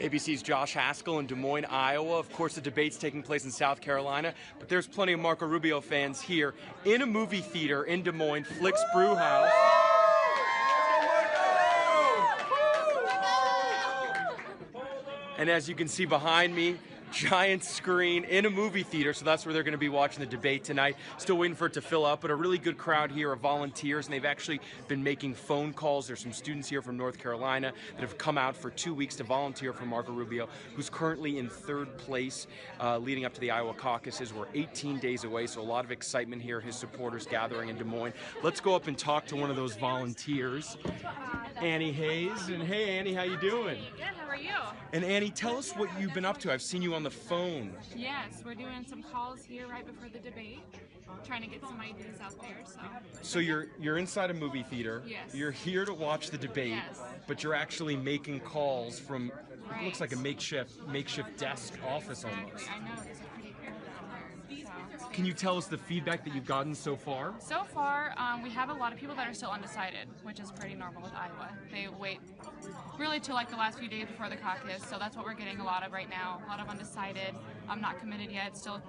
ABC's Josh Haskell in Des Moines, Iowa. Of course, the debate's taking place in South Carolina, but there's plenty of Marco Rubio fans here in a movie theater in Des Moines, Flicks Brew House. And as you can see behind me, giant screen in a movie theater, so that's where they're going to be watching the debate tonight. Still waiting for it to fill up, but a really good crowd here of volunteers, and they've actually been making phone calls. There's some students here from North Carolina that have come out for 2 weeks to volunteer for Marco Rubio, who's currently in third place leading up to the Iowa caucuses. We're 18 days away, so a lot of excitement here, his supporters gathering in Des Moines. Let's go up and talk to one of those volunteers, Annie Hayes. And hey, Annie, how you doing? Good, how are you? And Annie, tell us what you've been up to. I've seen you on the phone. Yes, we're doing some calls here right before the debate, trying to get some ideas out there. So you're inside a movie theater. Yes. You're here to watch the debate, Yes. but you're actually making calls from Right. it looks like a makeshift desk office Exactly. almost. I know, there's a pretty fair down there. So. Can you tell us the feedback that you've gotten so far? So far, we have a lot of people that are still undecided, which is pretty normal with Iowa. They wait really till like the last few days before the caucus, so that's what we're getting a lot of right now. A lot of undecided. I'm not committed yet. Still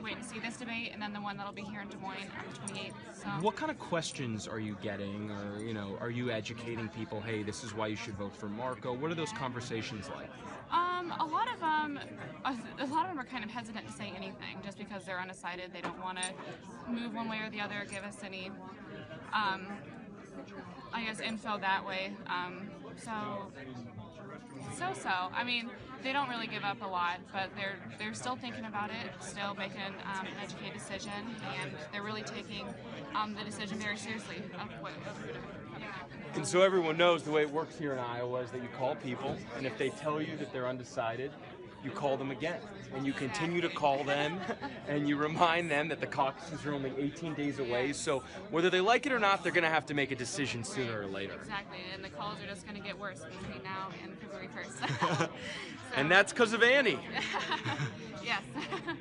waiting to see this debate, and then the one that'll be here in Des Moines on the 28th. So. What kind of questions are you getting, or are you educating people? Hey, this is why you should vote for Marco. What are those conversations like? A lot of them are kind of hesitant to say anything just because they're undecided. They don't want to move one way or the other, give us any, I guess, info that way. So. I mean, they don't really give up a lot, but they're still thinking about it, still making an educated decision, and they're really taking the decision very seriously of who to vote. And so everyone knows the way it works here in Iowa is that you call people, and if they tell you that they're undecided, you call them again. And you continue to call them, and you remind them that the caucuses are only 18 days away, so whether they like it or not, they're going to have to make a decision sooner or later. Exactly, and the calls are just going to get worse between now and February 1st. And that's because of Annie. Yes.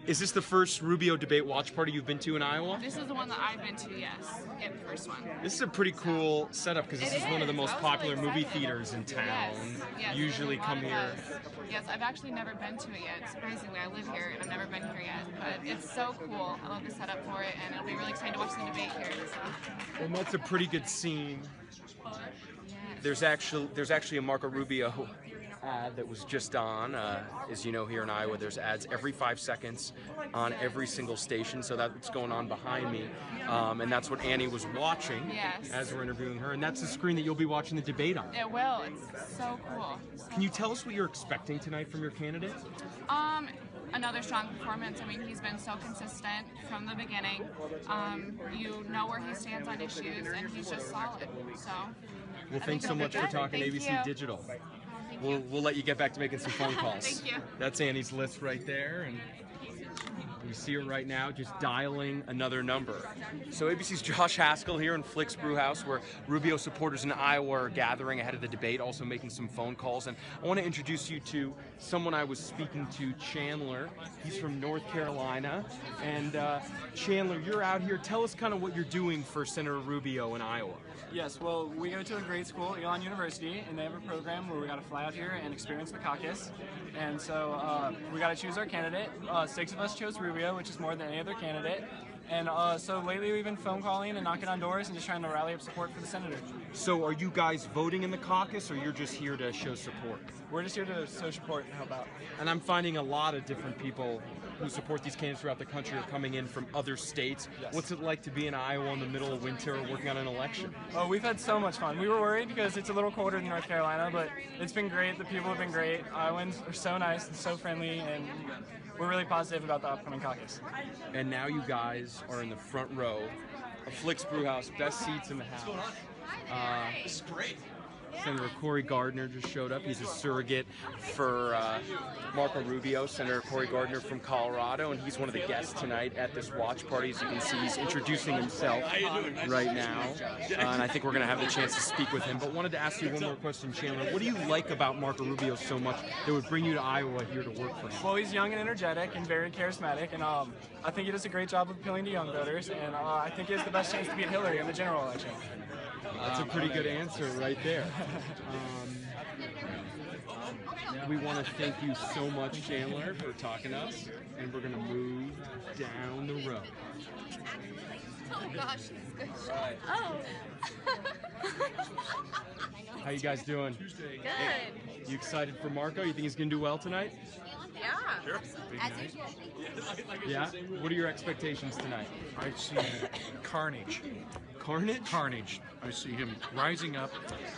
Is this the first Rubio debate watch party you've been to in Iowa? This is the one that I've been to, yes. Yep, the first one. This is a pretty cool setup because this is one of the most popular movie theaters in town. Yes, Usually come here. Yes, I've actually never been to it yet. Surprisingly, I live here and I've never been here yet. But it's so cool. I love the setup for it, and it'll be really exciting to watch the debate here. So. And that's a pretty good scene. Yes. There's actually a Marco Rubio ad that was just on. As you know, here in Iowa, there's ads every 5 seconds on every single station, so that's going on behind me. And that's what Annie was watching as we're interviewing her, and that's the screen that you'll be watching the debate on. It will. It's so cool. Can you tell us what you're expecting tonight from your candidate? Another strong performance. I mean, he's been so consistent from the beginning. You know where he stands on issues, and he's just solid. So. Well, thanks so much for talking to ABC Digital. We'll let you get back to making some phone calls. Thank you. That's Annie's list right there, and you see her right now just dialing another number. So ABC's Josh Haskell here in Flicks Brew House, where Rubio supporters in Iowa are gathering ahead of the debate, also making some phone calls. And I want to introduce you to someone I was speaking to, Chandler. He's from North Carolina. And Chandler, you're out here. Tell us kind of what you're doing for Senator Rubio in Iowa. Yes, well, we go to a great school, Elon University, and they have a program where we got to fly out here and experience the caucus. And so we got to choose our candidate. 6 of us chose Rubio, which is more than any other candidate. And so lately we've been phone calling and knocking on doors and just trying to rally up support for the senator. So are you guys voting in the caucus, or you're just here to show support? We're just here to show support and help out. And I'm finding a lot of different people who support these candidates throughout the country are coming in from other states. Yes. What's it like to be in Iowa in the middle of winter working on an election? Oh, we've had so much fun. We were worried because it's a little colder than North Carolina, but it's been great. The people have been great. Iowans are so nice and so friendly, and we're really positive about the upcoming caucus. And now you guys are in the front row of Flicks Brew House, best seats in the house. This is great. Senator Cory Gardner just showed up. He's a surrogate for Marco Rubio, Senator Cory Gardner from Colorado, and he's one of the guests tonight at this watch party. As you can see, he's introducing himself right now, and I think we're going to have the chance to speak with him. But wanted to ask you one more question, Chandler. What do you like about Marco Rubio so much that would bring you to Iowa here to work for him? Well, he's young and energetic and very charismatic, and I think he does a great job of appealing to young voters, and I think he has the best chance to beat Hillary in the general election. That's a pretty good answer right there. We want to thank you so much, Chandler, for talking to us, and we're going to move down the road. Oh gosh, it's good. Right. Oh. How you guys doing? Good. You excited for Marco? You think he's going to do well tonight? Yeah. Sure. As usual. Yeah? What are your expectations tonight? I see carnage. Carnage? Carnage. I see him rising up,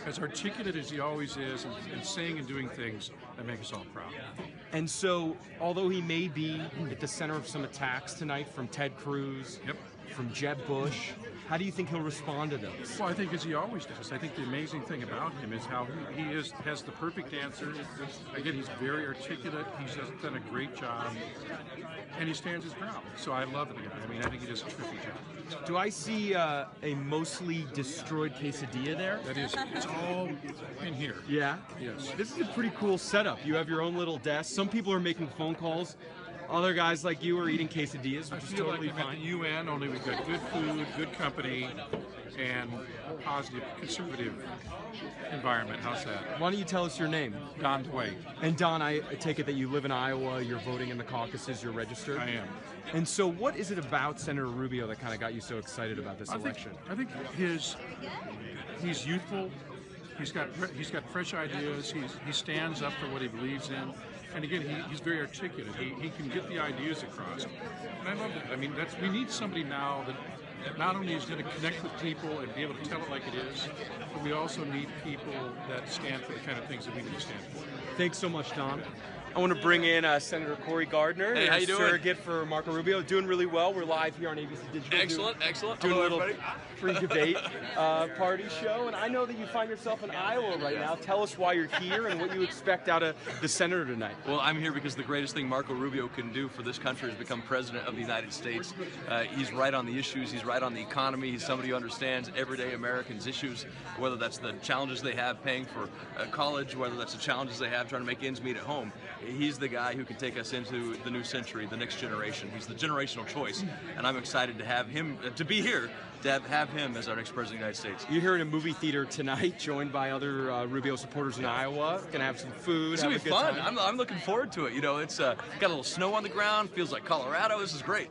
as articulate as he always is, and saying and doing things that make us all proud. And so, although he may be at the center of some attacks tonight from Ted Cruz, Yep. from Jeb Bush, how do you think he'll respond to those? Well, I think as he always does. I think the amazing thing about him is how has the perfect answer. Again, he's very articulate. He's just done a great job, and he stands his ground. So I love the guy. I mean, I think he does a terrific job. Do I see a mostly destroyed quesadilla there? That is, it's all in here. Yeah? Yes. This is a pretty cool setup. You have your own little desk. Some people are making phone calls. Other guys like you are eating quesadillas, I which is feel totally like I'm at fine. the UN, only we've got good food, good company, and positive, conservative environment. How's that? Why don't you tell us your name? Don Dway. And Don, I take it that you live in Iowa, you're voting in the caucuses, you're registered? I am. And so what is it about Senator Rubio that kind of got you so excited about this election? I think he's youthful. He's got fresh ideas. He stands up for what he believes in. And again, he's very articulate. He can get the ideas across. And I love that. I mean, we need somebody now that not only is going to connect with people and be able to tell it like it is, but we also need people that stand for the kind of things that we need to stand for. Thanks so much, Don. I want to bring in Senator Cory Gardner. Hey, how you doing? Surrogate for Marco Rubio. Doing really well. We're live here on ABC Digital. Excellent, excellent. Doing Hello, a little everybody. free debate party show. And I know that you find yourself in Iowa right now. Tell us why you're here and what you expect out of the senator tonight. Well, I'm here because the greatest thing Marco Rubio can do for this country is become president of the United States. He's right on the issues. He's right on the economy. He's somebody who understands everyday Americans' issues, whether that's the challenges they have paying for college, whether that's the challenges they have trying to make ends meet at home. He's the guy who can take us into the new century, the next generation. He's the generational choice, and I'm excited to have him, to be here, to have him as our next president of the United States. You're here in a movie theater tonight, joined by other Rubio supporters in Iowa. Gonna have some food. It's gonna have be a good fun. time. I'm looking forward to it. You know, it's got a little snow on the ground. Feels like Colorado. This is great.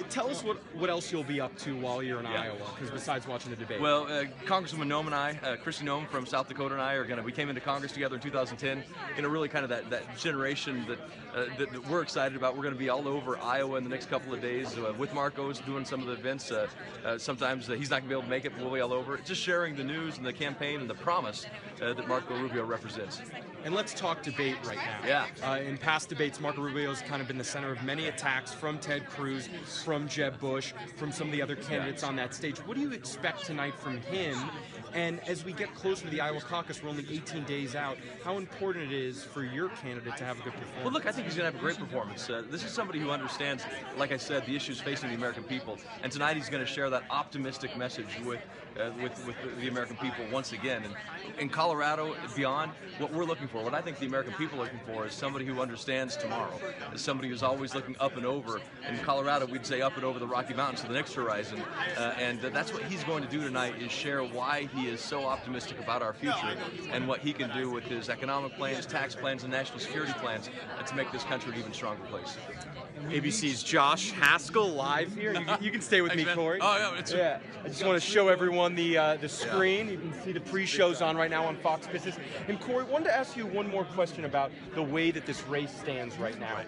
Tell us what else you'll be up to while you're in Iowa, because besides watching the debate. Well, Congresswoman Noem and I, Christy Noem from South Dakota and I we came into Congress together in 2010. Really kind of that generation that we're excited about. We're going to be all over Iowa in the next couple of days with Marcos doing some of the events. Sometimes he's not going to be able to make it, but we'll be all over. Just sharing the news and the campaign and the promise that Marco Rubio represents. And let's talk debate right now. Yeah. In past debates, Marco Rubio's kind of been the center of many attacks from Ted Cruz, from Jeb Bush, from some of the other candidates on that stage. What do you expect tonight from him? And as we get closer to the Iowa caucus, we're only 18 days out, how important it is for your candidate to have a good performance? Well, look, I think he's going to have a great performance. This is somebody who understands, like I said, the issues facing the American people. And tonight he's going to share that optimistic message with the American people once again. And in Colorado and beyond, what we're looking for, what I think the American people are looking for, is somebody who understands tomorrow, is somebody who's always looking up and over. In Colorado, we'd say up and over the Rocky Mountains to the next horizon. And that's what he's going to do tonight, is share why he is so optimistic about our future and what he can do with his economic plans, tax plans, and national security plans to make this country an even stronger place. ABC's Josh Haskell live here. You can stay with me, Thanks, man. Corey. Oh, yeah. I just want to show everyone the screen. You can see the pre-shows on right now on Fox Business. And Corey, wanted to ask you one more question about the way that this race stands right now.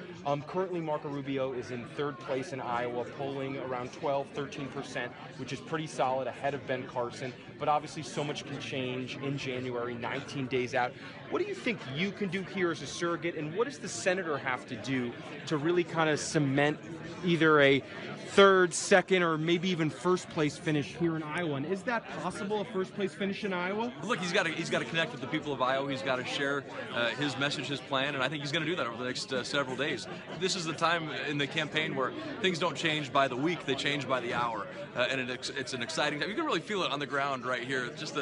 Currently, Marco Rubio is in third place in Iowa, polling around 12-13%, which is pretty solid, ahead of Ben Carson. But obviously, so much can change in January, 19 days out. What do you think you can do here as a surrogate, and what does the senator have to do to really kind of cement either a third, second, or maybe even first place finish here in Iowa? And is that possible, a first place finish in Iowa? Look, he's got to connect with the people of Iowa. He's got to share his message, his plan, and I think he's going to do that over the next several days. This is the time in the campaign where things don't change by the week; they change by the hour, and it's an exciting time. You can really feel it on the ground right here. Just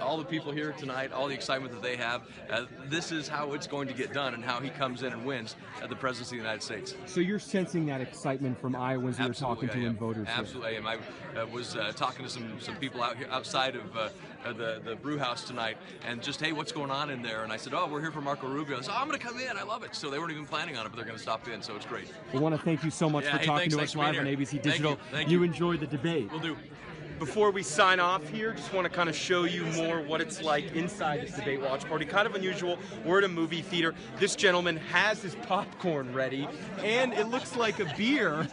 all the people here tonight, all the excitement that they have. This is how it's going to get done, and how he comes in and wins the presidency of the United States. So you're sensing that excitement from Iowans you're talking to and voters here. Absolutely, I am. I was talking to some people out here outside of the brew house tonight, and just, hey, what's going on in there? And I said, oh, we're here for Marco Rubio. So I'm going to come in. I love it. So they weren't even planning on it, but they're going to stop in. So it's great. We want to thank you so much for talking to us live on ABC Digital. Thank you. You enjoyed the debate. We'll do. Before we sign off here, just want to kind of show you more what it's like inside this debate watch party. Kind of unusual. We're at a movie theater. This gentleman has his popcorn ready, and it looks like a beer.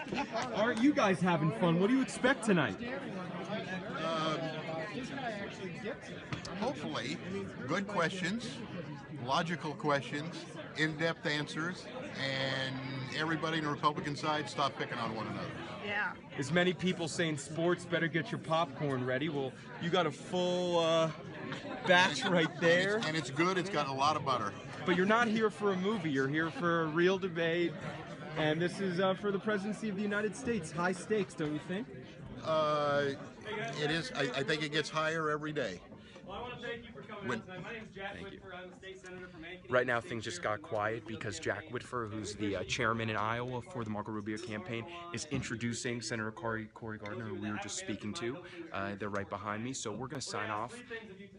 Aren't you guys having fun? What do you expect tonight? Hopefully, good questions, logical questions, in-depth answers, and everybody on the Republican side stop picking on one another. Yeah. As many people saying sports, better get your popcorn ready. Well, you got a full batch right there. And it's good. It's got a lot of butter. But you're not here for a movie. You're here for a real debate. And this is for the presidency of the United States. High stakes, don't you think? It is. I think it gets higher every day. Well, I want to thank you for coming tonight. My name is Jack Whitford. I'm the state senator from Ankeny. Right now, things just got quiet because Jack Whitford, who's the chairman in Iowa for the Marco Rubio campaign, is introducing Senator Cory Gardner, who we were just speaking to. They're right behind me, so we're going to sign off.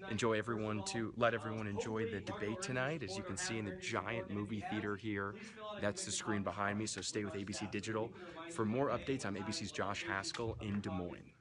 Let everyone enjoy the debate tonight. As you can see in the giant movie theater here, that's the screen behind me. So stay with ABC Digital for more updates. I'm ABC's Josh Haskell in Des Moines.